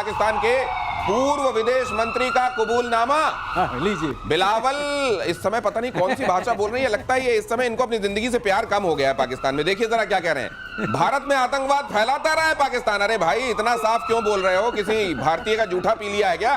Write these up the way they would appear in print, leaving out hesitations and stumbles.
पाकिस्तान के पूर्व विदेश मंत्री का कबूलनामा। लीजिए। बिलावल इस समय पता नहीं कौन सी भाषा बोल रही है, लगता है ये इस समय इनको अपनी जिंदगी से प्यार कम हो गया है पाकिस्तान में। देखिए जरा क्या कह रहे हैं, भारत में आतंकवाद फैलाता रहा है पाकिस्तान। अरे भाई इतना साफ क्यों बोल रहे हो, किसी भारतीय का जूठा पी लिया है क्या?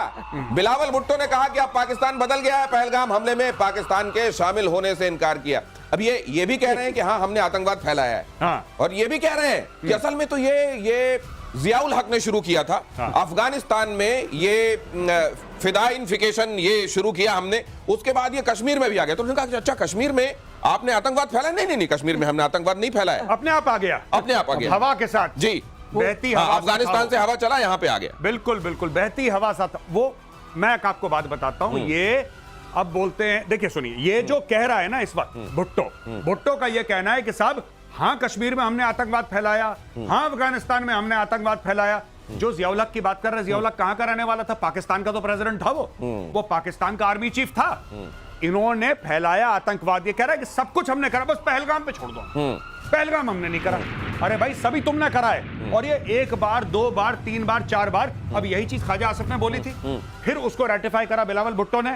बिलावल भुट्टो ने कहा कि अब पाकिस्तान बदल गया है, पहलगाम हमले में पाकिस्तान के शामिल होने से इनकार किया। अब ये भी कह रहे हैं कि हाँ हमने आतंकवाद फैलाया है। हाँ। और ये भी कह रहे हैं कि असल में तो ये जियाउल हक ने शुरू किया था। हाँ। अफगानिस्तान में ये फिदाइनिफिकेशन ये शुरू किया हमने, उसके बाद ये कश्मीर में भी आ गया। तो उन्होंने कहा अच्छा कश्मीर में आपने आतंकवाद फैलाया? नहीं, कश्मीर में हमने आतंकवाद नहीं फैलाया, अपने आप आ गया, अपने आप आ गया हवा के साथ। जी, बहती हवा। अफगानिस्तान से हवा चला, यहाँ पे आ गया। बिल्कुल बिल्कुल बहती हवा साथ। वो मैं आपको बात बताता हूं, ये अब बोलते हैं, देखिए सुनिए, ये जो कह रहा है ना इस वक्त भुट्टो का ये कहना है कि साहब हाँ कश्मीर में हमने आतंकवाद फैलाया, हाँ अफगानिस्तान में हमने आतंकवाद फैलाया। जो जियाउल हक की बात कर रहे हैं, जियाउल हक कहां का रहने वाला था? पाकिस्तान का तो प्रेसिडेंट था वो पाकिस्तान का आर्मी चीफ था। इन्होंने फैलाया आतंकवाद। ये कह रहा है कि सब कुछ हमने करा, बस पहलगाम पे छोड़ दो। पहलगाम हमने नहीं करा। अरे भाई सभी तुमने करा है। और ये एक बार, दो बार, तीन बार, चार बार। अब यही चीज ख्वाजा आसिफ ने बोली थी, फिर उसको रेटिफाई करा बिलावल भुट्टो ने,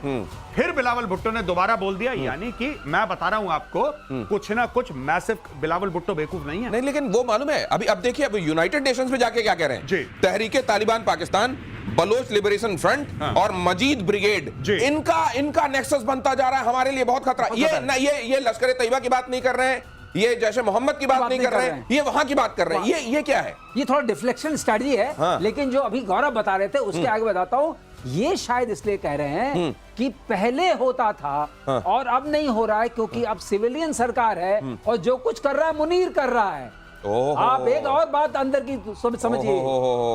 फिर बिलावल भुट्टो ने दोबारा बोल दिया। यानी कि मैं बता रहा हूं आपको, कुछ ना कुछ मैसिव। बिलावल भुट्टो बेवकूफ नहीं है। नहीं, लेकिन वो मालूम है अभी, अब देखिए अब यूनाइटेड नेशंस में जाके क्या कह रहे हैं, तहरीके तालिबान पाकिस्तान, बलोच लिबरेशन फ्रंट और मजीद ब्रिगेड, इनका नेक्सस बनता जा रहा है, हमारे लिए बहुत खतरा। ये लश्कर तैयबा की बात नहीं कर रहे हैं, ये जैसे मोहम्मद की बात नहीं कर रहे हैं, ये वहां की बात कर रहे हैं। ये क्या है? ये थोड़ा डिफ्लेक्शन स्ट्रेटजी है। हाँ। लेकिन जो अभी गौरव बता रहे थे उसके आगे बताता हूं, ये शायद इसलिए कह रहे हैं कि पहले होता था और अब नहीं हो रहा है, क्योंकि अब सिविलियन सरकार है और जो कुछ कर रहा है मुनीर कर रहा है। आप एक और बात अंदर की समझिए,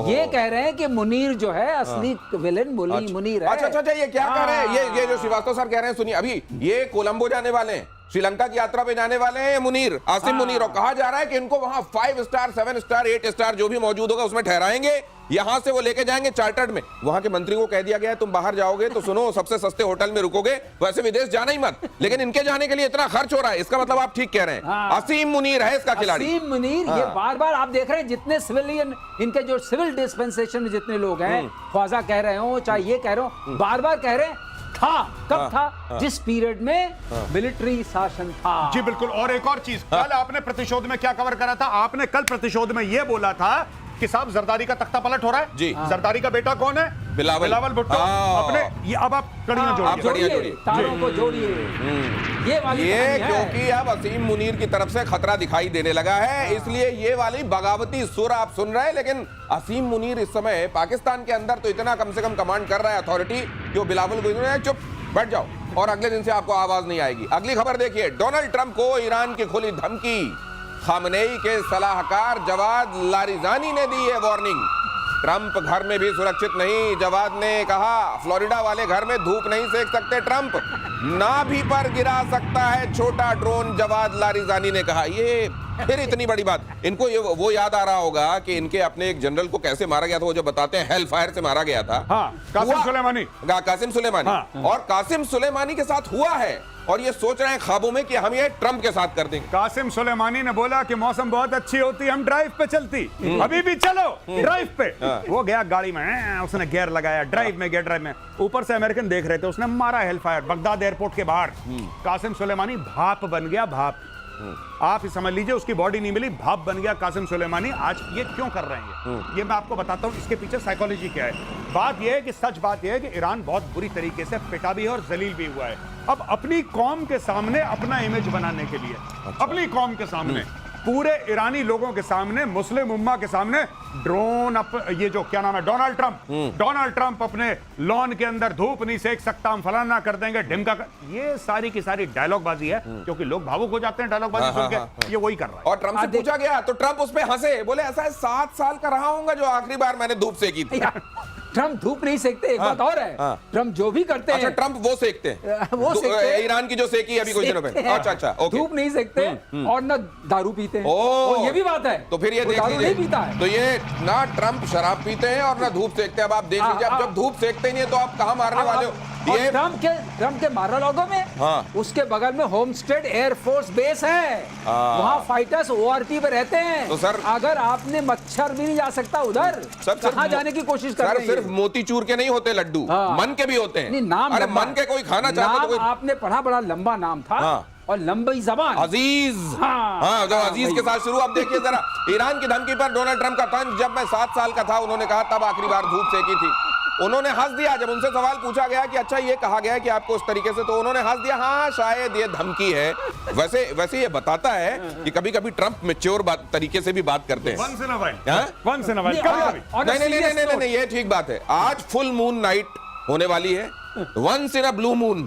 ये कह रहे हैं कि मुनीर जो है असली विलेन मुनीर है। अच्छा, ये क्या कह रहे हैं? ये जो श्रीवास्तव सर कह रहे हैं, सुनिए, अभी ये कोलंबो जाने वाले हैं, श्रीलंका की यात्रा पे जाने वाले हैं मुनीर, आसिम मुनीर, और कहा जा रहा है कि इनको वहां 5 स्टार 7 स्टार 8 स्टार जो भी मौजूद होगा उसमें ठहराएंगे, यहां से वो लेके जाएंगे चार्टर्ड में। वहां के मंत्री को कह दिया गया है तुम बाहर जाओगे तो सुनो सबसे सस्ते होटल में रुकोगे, वैसे विदेश जाना ही मत, लेकिन इनके जाने के लिए इतना खर्च हो रहा है। इसका मतलब आप ठीक कह रहे हैं। हाँ। असीम मुनीर है इसका खिलाड़ी। असीम मुनीर। हाँ। ये बार बार आप देख रहे हैं, जितने सिविलियन इनके जो सिविल डिस्पेंसेशन में जितने लोग हैं, ख्वाजा कह रहे हो चाहे ये कह रहे हो, बार बार कह रहे हैं कब था? जिस पीरियड में मिलिट्री शासन था। जी बिल्कुल। और एक और चीज, कल आपने प्रतिशोध में क्या कवर करा था? आपने कल प्रतिशोध में यह बोला था कि साहब जरदारी का तख्ता पलट हो रहा है। जी। जरदारी का बेटा कौन है? बिलावल भुट्टो। अपने ये अब आप कड़ियां जोड़िए, तारों को जोड़िए। ये क्योंकि अब असीम मुनीर की तरफ से खतरा दिखाई देने लगा है, इसलिए ये वाली बगावती सुर आप सुन रहे हैं। लेकिन असीम मुनीर इस समय पाकिस्तान के अंदर तो इतना कम से कम कमांड कर रहा है अथॉरिटी, जो बिलावल भुट्टो ने चुप बैठ जाओ और अगले दिन से आपको आवाज नहीं आएगी। अगली खबर देखिए, डोनाल्ड ट्रंप को ईरान की खुली धमकी, खामनेई के सलाहकार जवाद लारिजानी ने दी है वार्निंग। ट्रंप घर में भी सुरक्षित नहीं, जवाद ने कहा फ्लोरिडा वाले घर में धूप नहीं सेक सकते ट्रंप, नाभि पर गिरा सकता है छोटा ड्रोन, जवाद लारिजानी ने कहा। ये फिर इतनी बड़ी बात, इनको ये वो याद आ रहा होगा कि इनके अपने एक जनरल को कैसे मारा गया था, वो जो बताते हैं हेल फायर से मारा गया था। हाँ, कासिम सुलेमानी। हाँ। और कासिम सुलेमानी के साथ हुआ है, और ये सोच रहे हैं ख्वाबों में कि हम ये ट्रंप के साथ कर देंगे। कासिम सुलेमानी ने बोला कि मौसम बहुत अच्छी होती, हम ड्राइव पे चलती, अभी भी चलो ड्राइव पे। वो गया गाड़ी में, उसने गियर लगाया, ड्राइव में गया, ड्राइव में ऊपर से अमेरिकन देख रहे थे, उसने मारा हेल फायर बगदाद एयरपोर्ट के बाहर। कासिम सुलेमानी भाप बन गया, भाप। आप ही समझ लीजिए, उसकी बॉडी नहीं मिली, भाप बन गया कासिम सुलेमानी। आज ये क्यों कर रहे हैं ये मैं आपको बताता हूं, इसके पीछे साइकोलॉजी क्या है। बात यह है कि सच बात यह है कि ईरान बहुत बुरी तरीके से पिटा भी है और जलील भी हुआ है। अब अपनी कौम के सामने अपना इमेज बनाने के लिए, अपनी कौम के सामने, पूरे ईरानी लोगों के सामने, मुस्लिम उम्मा के सामने ड्रोन, ये जो क्या नाम है, डोनाल्ड ट्रंप अपने लॉन के अंदर धूप नहीं सेक सकता, हम फलाना कर देंगे, ढिमका कर, ये सारी की सारी डायलॉग बाजी है, क्योंकि लोग भावुक हो जाते हैं डायलॉग बाजी सुन के। ये वही कर रहा है। और ट्रंप से पूछा गया तो ट्रंप उस पे हंसे, बोले ऐसा है 7 साल का रहा हूंगा जो आखिरी बार मैंने धूप सेकी थी। ट्रंप धूप नहीं सेकते, एक बात और है, ट्रंप जो भी करते हैं। अच्छा, ट्रंप वो सेकते हैं, वो सेकते हैं, ईरान की जो सेकी अभी कुछ दिनों पहले। अच्छा, ओके। धूप नहीं सेकते और ना दारू पीते हैं, ये भी बात है। तो फिर ये देख लीजिए, तो ये ना ट्रंप शराब पीते हैं और ना धूप सेकते हैं। अब आप देख लीजिए, अब जब धूप सेकते नहीं है तो आप कहाँ मारने वाले हो? ये ट्रम्प के मारालागो में हाँ। उसके बगल में होमस्टेड एयरफोर्स बेस है, वहाँ फाइटर्स ओआरटी पे रहते हैं। तो सर, अगर आपने मच्छर भी नहीं जा सकता उधर, कहाँ जाने की कोशिश कर रहे हैं? सिर्फ मोतीचूर के नहीं होते लड्डू, मन के भी होते हैं। नहीं, नाम अरे मन के कोई खाना चाहता तो कोई... आपने पढ़ा, बड़ा लंबा नाम था। हाँ। और लंबी जबान, अजीज। हाँ, जब अजीज के साथ शुरू। अब देखिए जरा, ईरान की धमकी पर डोनाल्ड ट्रंप का तंज, जब मैं 7 साल का था उन्होंने कहा, तब आखिरी बार धूप सेकी थी। उन्होंने हंस दिया जब उनसे सवाल पूछा गया कि अच्छा ये कहा गया है कि आपको उस तरीके से, तो उन्होंने हंस दिया, हाँ शायद ये धमकी है। वैसे ये बताता है कि कभी कभी ट्रंप मैच्योर तरीके से भी बात करते हैं। नहीं, ये ठीक बात है। आज फुल मून नाइट होने वाली है, once in a blue moon,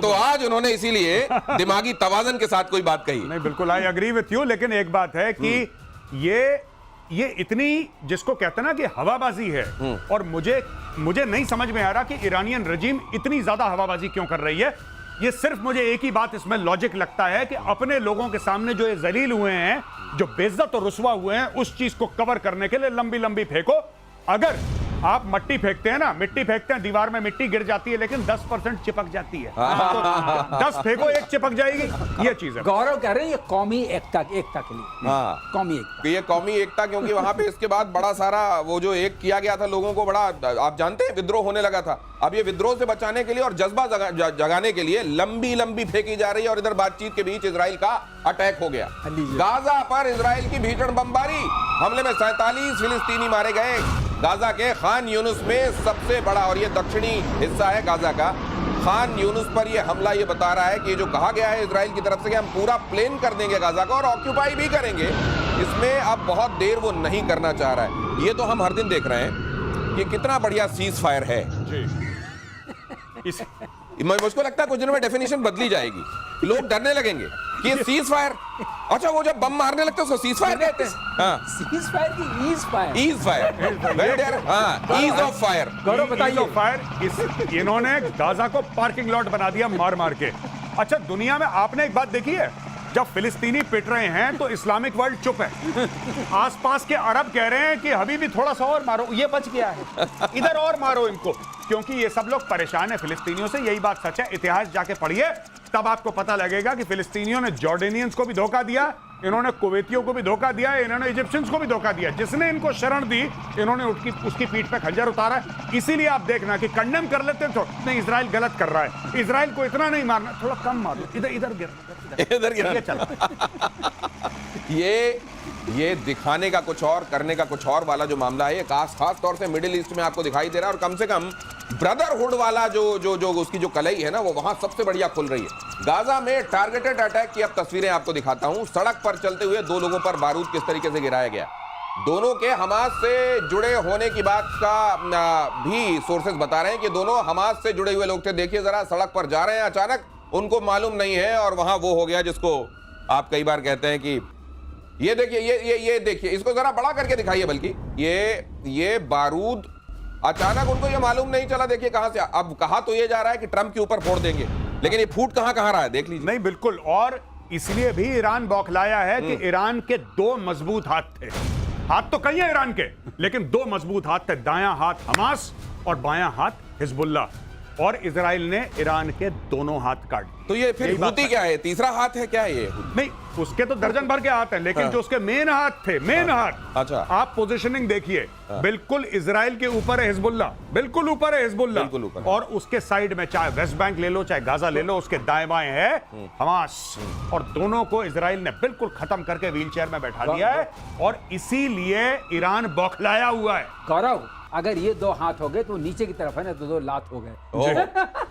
तो आज उन्होंने इसीलिए दिमागी तवाज़न के साथ कोई बात कही। नहीं, बिल्कुल आई एग्री विथ यू, लेकिन एक बात है कि ये इतनी, जिसको कहते हैं ना कि हवाबाजी है, और मुझे नहीं समझ में आ रहा कि ईरानियन रजीम इतनी ज्यादा हवाबाजी क्यों कर रही है। ये सिर्फ मुझे एक ही बात इसमें लॉजिक लगता है कि अपने लोगों के सामने जो ये जलील हुए हैं, जो बेइज्जत और रुसवा हुए हैं, उस चीज को कवर करने के लिए लंबी लंबी फेंको। अगर आप मिट्टी फेंकते हैं ना, मिट्टी फेंकते हैं, दीवार में मिट्टी गिर जाती है, लेकिन 10% चिपक जाती है। तो 10 फेंको, एक चिपक जाएगी, ये चीज है। गौरव कह रहे हैं ये कौमी एकता के लिए। हाँ, कौमी एकता, ये कौमी एकता, क्योंकि वहां पे इसके बाद बड़ा सारा वो जो एक किया गया था लोगों को, बड़ा आप जानते हैं विद्रोह होने लगा था। अब ये विद्रोह से बचाने के लिए और जज्बा जगाने के लिए लंबी लंबी फेंकी जा रही है। और इधर बातचीत के बीच इजराइल का अटैक हो गया। गाजा पर इजराइल की भीषण बमबारी, हमले में 47 फिलिस्तीनी मारे गए। गाजा के खान यूनुस में सबसे बड़ा, और ये दक्षिणी हिस्सा है गाजा का, खान यूनुस पर ये हमला ये बता रहा है कि जो कहा गया है इजराइल की तरफ से कि हम पूरा प्लेन कर देंगे गाजा को और ऑक्यूपाई भी करेंगे, इसमें अब बहुत देर वो नहीं करना चाह रहा है। ये तो हम हर दिन देख रहे हैं कि कितना बढ़िया सीज फायर है। मुझको लगता है कुछ दिनों में डेफिनेशन बदली जाएगी, लोग डरने लगेंगे कि ये सीज फायर, अच्छा वो जब बम मारने लगते हैं उसको सीज फायर कहते हैं। हाँ, सीज फायर की ईज फायर, ईज फायर, हाँ, ईज ऑफ फायर। गौरव बताइए। इन्होंने गाजा को पार्किंग लॉट बना दिया मार मार के। अच्छा, दुनिया में आपने एक बात देखी है, जब फिलिस्तीनी पिट रहे हैं तो इस्लामिक वर्ल्ड चुप है। आसपास के अरब कह रहे हैं कि हबीबी थोड़ा सा और मारो, ये बच गया है, इधर और मारो इनको, क्योंकि ये सब लोग परेशान है फिलिस्तीनियों से। यही बात सच है, इतिहास जाके पढ़िए, तब आपको पता लगेगा कि फिलिस्तीनियों ने जॉर्डेनियंस को भी धोखा दिया, इन्होंने कुवैतियों को भी धोखा दिया, इन्होंने इजिप्शियंस को भी धोखा दिया। जिसने इनको शरण दी, इन्होंने उसकी पीठ पे खंजर उतारा। इसीलिए आप देखना कि कंडेम कर लेते हैं तो नहीं, इजराइल गलत कर रहा है, इजराइल को इतना नहीं मारना, थोड़ा कम मारो, इधर गिर चला। ये दिखाने का कुछ और, करने का कुछ और वाला जो मामला है, खास तौर से मिडिल ईस्ट में आपको दिखाई दे रहा है। और कम से कम ब्रदरहुड वाला जो उसकी जो कलई है ना, वो वहां सबसे बढ़िया खुल रही है। गाजा में टारगेटेड अटैक की अब तस्वीरें आपको दिखाता हूं। सड़क पर चलते हुए 2 लोगों पर बारूद किस तरीके से गिराया गया। दोनों के हमास से जुड़े होने की बात का भी सोर्सेज बता रहे हैं कि दोनों हमास से जुड़े हुए लोग थे। देखिए जरा, सड़क पर जा रहे हैं, अचानक उनको मालूम नहीं है और वहां वो हो गया जिसको आप कई बार कहते हैं कि ये देखिए, ये देखिए, इसको जरा बड़ा करके दिखाइए, बल्कि ये बारूद अचानक उनको ये मालूम नहीं चला। देखिए कहां से, अब कहा तो ये जा रहा है कि ट्रंप के ऊपर फोड़ देंगे, लेकिन ये फूट कहां रहा है देख लीजिए। नहीं, बिल्कुल, और इसलिए भी ईरान बौखलाया है कि ईरान के 2 मजबूत हाथ थे। हाथ तो कई है ईरान के, लेकिन 2 मजबूत हाथ थे, दायां हाथ हमास और बायां हाथ हिजबुल्लाह, और इजराइल ने ईरान के दोनों हाथ काट दिए। तो ये फिर हूती क्या है, तीसरा हाथ है क्या ये? नहीं, उसके तो दर्जन भर के हाथ हैं, लेकिन जो उसके मेन हाथ थे, मेन हाथ, अच्छा, आप पोजीशनिंग देखिए, बिल्कुल इजराइल के ऊपर है हिजबुल्लाह, बिल्कुल ऊपर है हिजबुल्लाह, और उसके साइड में चाहे वेस्ट बैंक ले लो, चाहे गाजा ले लो, उसके दाएं बाएं है हमास, और दोनों को इजराइल ने बिल्कुल खत्म करके व्हीलचेयर में बैठा दिया है, और इसीलिए ईरान बौखलाया हुआ है। गौरव, अगर ये 2 हाथ हो गए तो नीचे की तरफ है ना, तो 2 लात हो गए।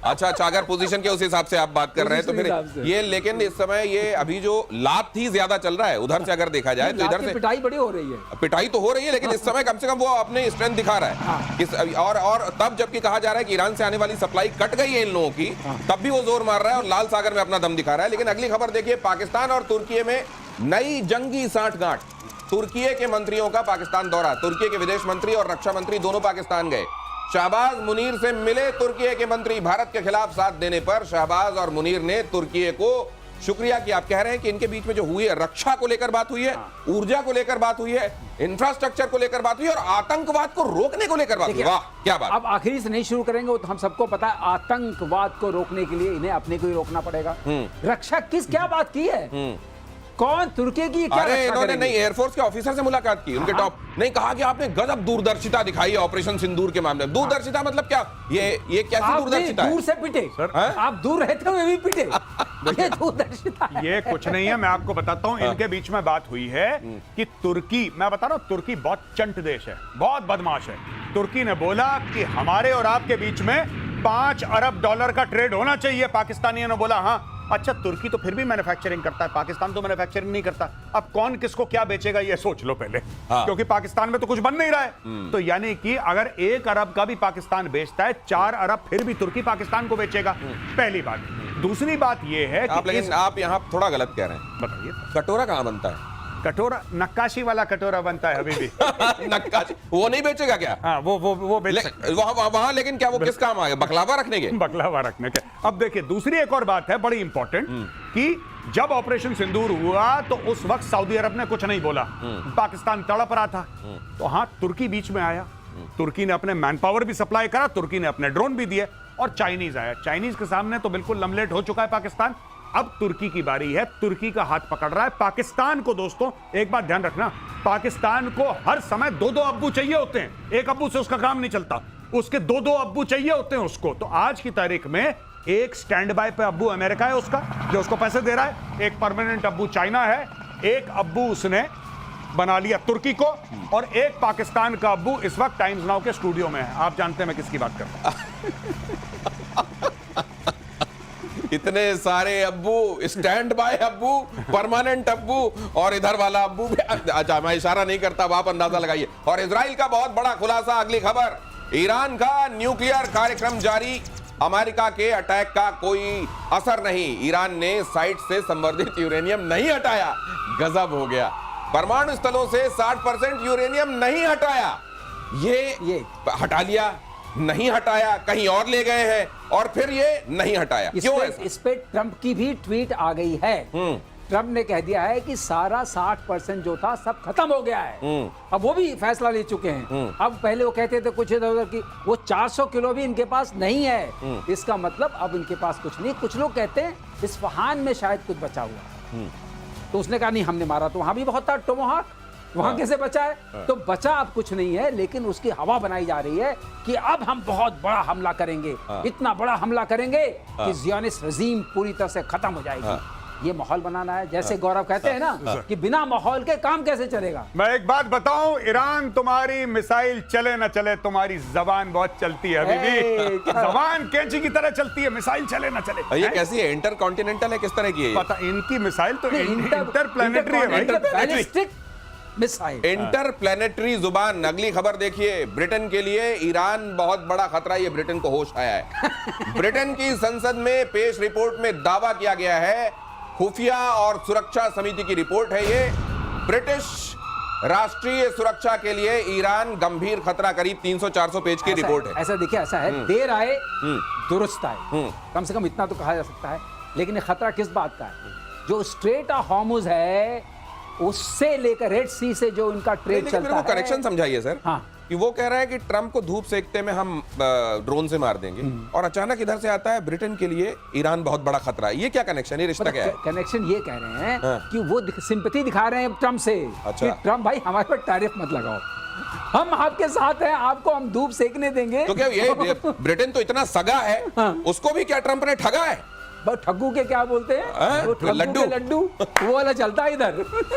अच्छा, अगर पोजीशन के उस हिसाब से आप बात कर रहे हैं तो फिर ये, लेकिन इस समय ये अभी जो लात ही ज्यादा चल रहा है उधर से अगर देखा जाए तो इधर से पिटाई बड़ी हो रही है, पिटाई तो हो रही है, लेकिन इस समय कम से कम वो अपने स्ट्रेंथ दिखा रहा है। और तब जबकि कहा जा रहा है कि ईरान से आने वाली सप्लाई कट गई है इन लोगों की, तब भी वो जोर मार रहा है और लाल सागर में अपना दम दिखा रहा है। लेकिन अगली खबर देखिए, पाकिस्तान और तुर्की में नई जंगी सांठगांठ। तुर्की के मंत्रियों का पाकिस्तान दौरा, तुर्की के विदेश मंत्री और रक्षा मंत्री दोनों पाकिस्तान गए। शहबाज मुनीर से मिले तुर्की के मंत्री। भारत के खिलाफ साथ देने पर शहबाज और मुनीर ने तुर्की को शुक्रिया कि आप कह रहे हैं कि इनके बीच में जो हुई है, रक्षा को लेकर बात हुई है, ऊर्जा को लेकर बात हुई है, इंफ्रास्ट्रक्चर को लेकर बात हुई है और आतंकवाद को रोकने को लेकर बात हुई। वाह क्या बात। अब आखिरी से नहीं शुरू करेंगे, वो तो हम सबको पता है, आतंकवाद को रोकने के लिए इन्हें अपने को ही रोकना पड़ेगा। रक्षा क्या बात की है, कौन तुर्की की क्या अरे रक्षा इन्होंने करेंगे? नहीं एयरफोर्स के ऑफिसर से मुलाकात की, उनके टॉप नहीं कहा कि आपने गजब दूरदर्शिता दिखाई है ऑपरेशन सिंदूर के मामले में। दूरदर्शिता मतलब क्या, ये कैसी आप दूरदर्शिता दूर है? से पिटे, आप दूर रहते हुए भी पिटे, ये दूरदर्शिता है। ये कुछ नहीं है, मैं आपको बताता हूं। इनके बीच में बात हुई है कि तुर्की, मैं बता रहा हूं, तुर्की बहुत चंट देश है, बहुत बदमाश है। तुर्की ने बोला कि हमारे और आपके बीच में $5 अरब का ट्रेड होना चाहिए। पाकिस्तानियों ने बोला हाँ। अच्छा, तुर्की तो फिर भी मैन्युफैक्चरिंग करता है, पाकिस्तान तो मैन्युफैक्चरिंग नहीं करता। अब कौन किसको क्या बेचेगा ये सोच लो पहले, क्योंकि पाकिस्तान में तो कुछ बन नहीं रहा है। तो यानी कि अगर 1 अरब का भी पाकिस्तान बेचता है, 4 अरब फिर भी तुर्की पाकिस्तान को बेचेगा। पहली बात। दूसरी बात ये है कि लेकिन आप यहाँ थोड़ा गलत कह रहे हैं। बताइए, कटोरा कहाँ बनता है? कटोरा नक्काशी वाला कटोरा बनता है अभी भी। नक्काशी वो नहीं बेचेगा क्या? हाँ, वो बेच सकते हैं। वहां लेकिन क्या वो किस काम आ गया, बकलावा रखने के? बकलावा रखने के। अब देखिए, दूसरी एक और बात है बड़ी इंपॉर्टेंट, कि जब ऑपरेशन सिंदूर हुआ तो उस वक्त सऊदी अरब ने कुछ नहीं बोला, पाकिस्तान तड़प रहा था। तो हाँ, तुर्की बीच में आया, तुर्की ने अपने मैन पावर भी सप्लाई करा, तुर्की ने अपने ड्रोन भी दिए, और चाइनीज आया। चाइनीज के सामने तो बिल्कुल लमलेट हो चुका है पाकिस्तान। अब तुर्की की बारी है, तुर्की का हाथ पकड़ रहा है पाकिस्तान को। दोस्तों एक बात ध्यान रखना, पाकिस्तान को हर समय 2-2 अब्बू चाहिए होते हैं, एक अब्बू से उसका काम नहीं चलता, उसके 2-2 अब्बू चाहिए होते हैं उसको। तो आज की तारीख में एक स्टैंड बाय पे अब्बू अमेरिका है उसका, जो उसको पैसे दे रहा है, एक परमानेंट अब्बू चाइना है, एक अब्बू उसने बना लिया तुर्की को, और एक पाकिस्तान का अब्बू इस वक्त टाइम्स नाउ के स्टूडियो में है। आप जानते हैं मैं किसकी बात कर रहा हूं। इतने सारे अब्बू, स्टैंड बाय अब्बू, परमानेंट अब्बू, और इधर वाला अब्बू भी। अच्छा, मैं इशारा नहीं करता, आप अंदाजा लगाइए। और इजराइल का बहुत बड़ा खुलासा, अगली खबर, ईरान का न्यूक्लियर कार्यक्रम जारी, अमेरिका के अटैक का कोई असर नहीं, ईरान ने साइट से संवर्धित यूरेनियम नहीं हटाया। गजब हो गया, परमाणु स्थलों से 60% यूरेनियम नहीं हटाया। ये हटा लिया, नहीं हटाया, कहीं और ले गए हैं, और फिर ये नहीं हटाया। क्यों ऐसा? इस पे ट्रंप की भी ट्वीट आ गई है। ट्रंप ने कह दिया है कि सारा 60% जो था सब खत्म हो गया है। अब वो भी फैसला ले चुके हैं। अब पहले वो कहते थे कुछ इधर की, वो 400 किलो भी इनके पास नहीं है। इसका मतलब अब इनके पास कुछ नहीं। कुछ लोग कहते हैं इस्फहान में शायद कुछ बचा हुआ, तो उसने कहा नहीं, हमने मारा तो वहां भी बहुत था टोमोहाक, वहां कैसे बचा है? तो बचा अब कुछ नहीं है, लेकिन उसकी हवा बनाई जा रही है कि अब हम बहुत बड़ा हमला करेंगे, इतना बड़ा हमला करेंगे कि ज़ियोनिस्ट रजीम पूरी तरह से खत्म हो जाएगी। ये माहौल बनाना है, जैसे गौरव कहते हैं ना कि बिना माहौल के काम कैसे चलेगा। मैं एक बात बताऊं, ईरान तुम्हारी मिसाइल चले न चले, तुम्हारी जबान बहुत चलती है अभी भी। जबान कैंची की तरह चलती है, मिसाइल चले न चले। ये कैसी है, इंटर कॉन्टिनेंटल है, किस तरह की है? पता, इनकी मिसाइल तो इंटरप्लैनेटरी है भाई। बैलिस्टिक मिसाइल, इंटरप्लैनेटरी जुबान। अगली खबर देखिए, ब्रिटेन के लिए ईरान बहुत बड़ा खतरा, ये ब्रिटेन को होश आया है। ब्रिटेन की संसद में पेश रिपोर्ट में दावा किया गया है, खुफिया और सुरक्षा समिति की रिपोर्ट है ये, ब्रिटिश राष्ट्रीय सुरक्षा के लिए ईरान गंभीर खतरा, करीब 300-400 पेज की रिपोर्ट है। ऐसा देखिए, ऐसा है, देर आए दुरुस्त आए, कम से कम इतना तो कहा जा सकता है। लेकिन ये खतरा किस बात का है? जो स्ट्रेट ऑफ हॉर्मुज है, उससे लेकर रेड सी से जो इनका ट्रेड चलता है। करेक्शन समझाइए सर। हाँ, कि वो कह रहा है कि ट्रंप को धूप सेकते में हम ड्रोन से मार देंगे, और अचानक इधर से आता है ब्रिटेन के लिए ईरान बहुत बड़ा खतरा है। ये क्या कनेक्शन, ये रिश्ता क्या है? कनेक्शन ये कह रहे हैं कि वो सिंपैथी दिखा रहे हैं ट्रंप से। अच्छा। कि ट्रंप भाई हमारे पर टैरिफ मत लगाओ, हम आपके साथ हैं, आपको हम धूप सेकने देंगे। तो क्या ये ब्रिटेन तो इतना सगा है, उसको भी क्या ट्रंप ने ठगा है? ठग्गू के क्या बोलते हैं, वो लड्डू वो वाला चलता है इधर।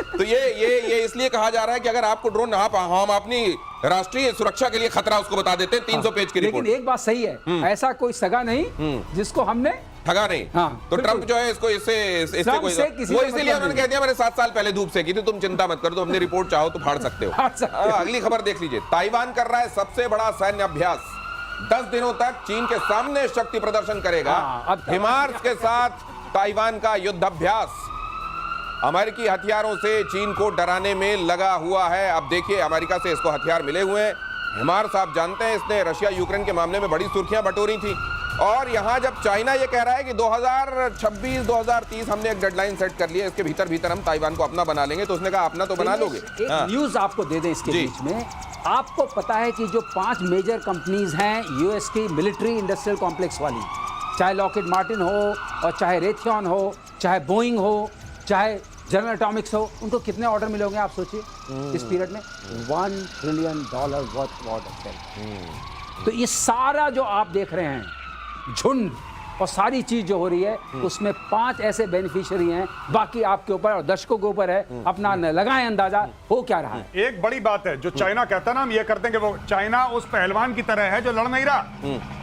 तो ये इसलिए कहा जा रहा है कि अगर आपको ड्रोन, हम अपनी राष्ट्रीय सुरक्षा के लिए खतरा उसको बता देते हैं। 300 पेज की रिपोर्ट। लेकिन एक बात सही है, ऐसा कोई सगा नहीं जिसको हमने ठगा नहीं। तो ट्रंप जो है इसको इससे कोई, वो इसीलिए उन्होंने कह दिया मैंने 7 साल पहले धूप सेकी थी, तुम चिंता मत करो, तो हमने रिपोर्ट चाहो तो फाड़ सकते हो। अगली खबर देख लीजिए, ताइवान कर रहा है सबसे बड़ा सैन्य अभ्यास, 10 दिनों तक चीन के सामने शक्ति प्रदर्शन करेगा। हिमार्स के साथ ताइवान का युद्ध अभ्यास अमेरिकी हथियारों से चीन को डराने में लगा हुआ है। अब देखिए, अमेरिका से इसको हथियार मिले हुए हैं। हिमार्स आप जानते हैं, इसने रशिया यूक्रेन के मामले में बड़ी सुर्खियां बटोरी थी। और यहां जब चाइना ये कह रहा है कि 2026-2030 हमने एक डेडलाइन सेट कर लिया, इसके भीतर भीतर हम ताइवान को अपना बना लेंगे, तो उसने कहा अपना तो बना लोगे। एक न्यूज आपको दे दें इसके बीच में, आपको पता है कि जो 5 मेजर कंपनीज हैं यूएस की मिलिट्री इंडस्ट्रियल कॉम्प्लेक्स वाली, चाहे लॉकहीड मार्टिन हो और चाहे रेथियन हो, चाहे बोइंग हो, चाहे जनरल एटॉमिक्स हो, उनको कितने ऑर्डर मिले होंगे आप सोचिए इस पीरियड में? $1 ट्रिलियन वर्थ ऑर्डर। तो ये सारा जो आप देख रहे हैं झुंड और सारी चीज जो हो रही है, उसमें 5 ऐसे बेनिफिशियरी हैं, बाकी आपके ऊपर और दर्शकों के ऊपर है, अपना लगाएं अंदाजा हो क्या रहा है। एक बड़ी बात है जो चाइना कहता है ना, हम ये करते हैं कि वो चाइना उस पहलवान की तरह है जो लड़ नहीं रहा।